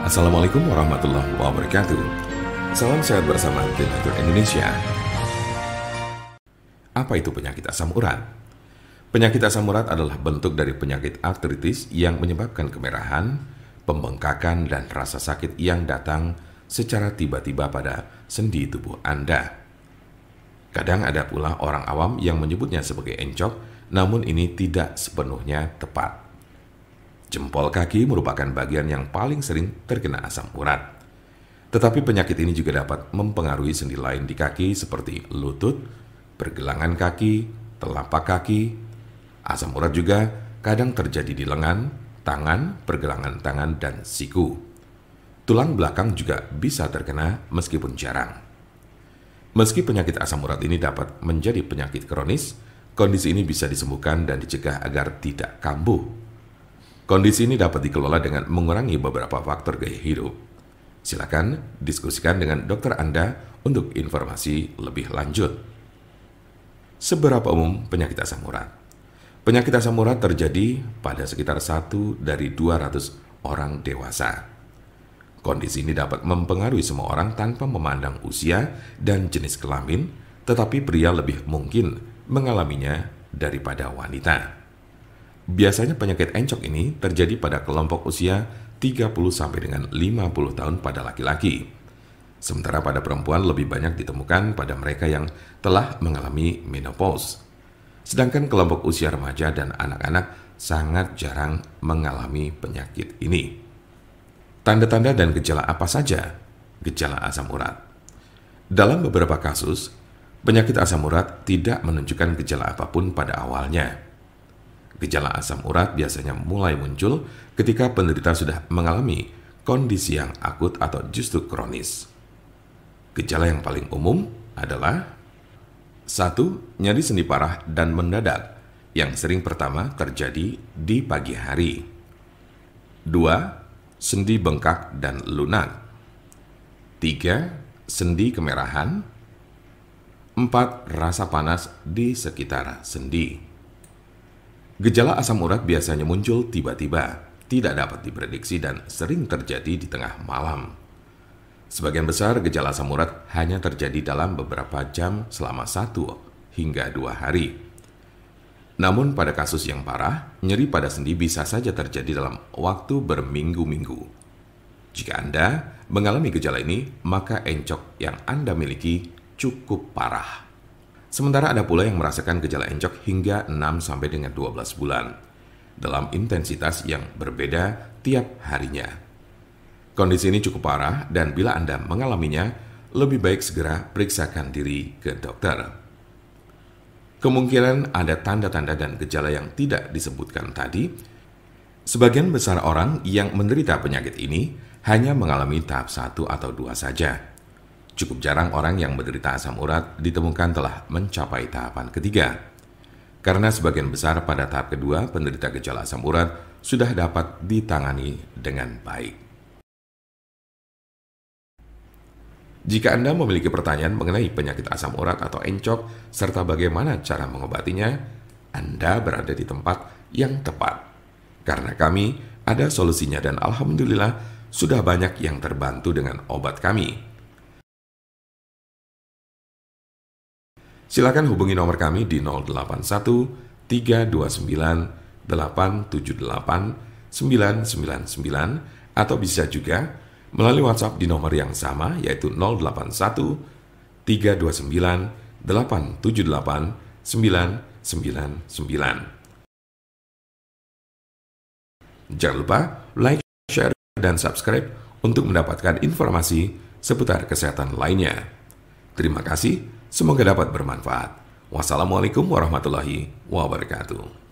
Assalamualaikum warahmatullahi wabarakatuh. Salam sehat bersama tim Dokter Indonesia. Apa itu penyakit asam urat? Penyakit asam urat adalah bentuk dari penyakit artritis yang menyebabkan kemerahan, pembengkakan, dan rasa sakit yang datang secara tiba-tiba pada sendi tubuh Anda. Kadang ada pula orang awam yang menyebutnya sebagai encok, namun ini tidak sepenuhnya tepat. Jempol kaki merupakan bagian yang paling sering terkena asam urat. Tetapi penyakit ini juga dapat mempengaruhi sendi lain di kaki seperti lutut, pergelangan kaki, telapak kaki. Asam urat juga kadang terjadi di lengan, tangan, pergelangan tangan, dan siku. Tulang belakang juga bisa terkena meskipun jarang. Meski penyakit asam urat ini dapat menjadi penyakit kronis, kondisi ini bisa disembuhkan dan dicegah agar tidak kambuh. Kondisi ini dapat dikelola dengan mengurangi beberapa faktor gaya hidup. Silakan diskusikan dengan dokter Anda untuk informasi lebih lanjut. Seberapa umum penyakit asam urat? Penyakit asam urat terjadi pada sekitar 1 dari 200 orang dewasa. Kondisi ini dapat mempengaruhi semua orang tanpa memandang usia dan jenis kelamin, tetapi pria lebih mungkin mengalaminya daripada wanita. Biasanya penyakit encok ini terjadi pada kelompok usia 30 sampai dengan 50 tahun pada laki-laki. Sementara pada perempuan lebih banyak ditemukan pada mereka yang telah mengalami menopause. Sedangkan kelompok usia remaja dan anak-anak sangat jarang mengalami penyakit ini. Tanda-tanda dan gejala apa saja gejala asam urat? Dalam beberapa kasus, penyakit asam urat tidak menunjukkan gejala apapun pada awalnya. Gejala asam urat biasanya mulai muncul ketika penderita sudah mengalami kondisi yang akut atau justru kronis. Gejala yang paling umum adalah 1. Nyeri sendi parah dan mendadak yang sering pertama terjadi di pagi hari. 2. Sendi bengkak dan lunak. 3. Sendi kemerahan. 4. Rasa panas di sekitar sendi. Gejala asam urat biasanya muncul tiba-tiba, tidak dapat diprediksi dan sering terjadi di tengah malam. Sebagian besar gejala asam urat hanya terjadi dalam beberapa jam selama 1 hingga 2 hari. Namun pada kasus yang parah, nyeri pada sendi bisa saja terjadi dalam waktu berminggu-minggu. Jika Anda mengalami gejala ini, maka encok yang Anda miliki cukup parah. Sementara ada pula yang merasakan gejala encok hingga 6 sampai dengan 12 bulan dalam intensitas yang berbeda tiap harinya. Kondisi ini cukup parah dan bila Anda mengalaminya, lebih baik segera periksakan diri ke dokter. Kemungkinan ada tanda-tanda dan gejala yang tidak disebutkan tadi. Sebagian besar orang yang menderita penyakit ini hanya mengalami tahap 1 atau 2 saja. Cukup jarang orang yang menderita asam urat ditemukan telah mencapai tahapan ketiga. Karena sebagian besar pada tahap kedua, penderita gejala asam urat sudah dapat ditangani dengan baik. Jika Anda memiliki pertanyaan mengenai penyakit asam urat atau encok, serta bagaimana cara mengobatinya, Anda berada di tempat yang tepat. Karena kami ada solusinya dan alhamdulillah sudah banyak yang terbantu dengan obat kami. Silakan hubungi nomor kami di 081 329 878 999 atau bisa juga melalui WhatsApp di nomor yang sama yaitu 081 329 878 999. Jangan lupa like, share, dan subscribe untuk mendapatkan informasi seputar kesehatan lainnya. Terima kasih. Semoga dapat bermanfaat. Wassalamualaikum warahmatullahi wabarakatuh.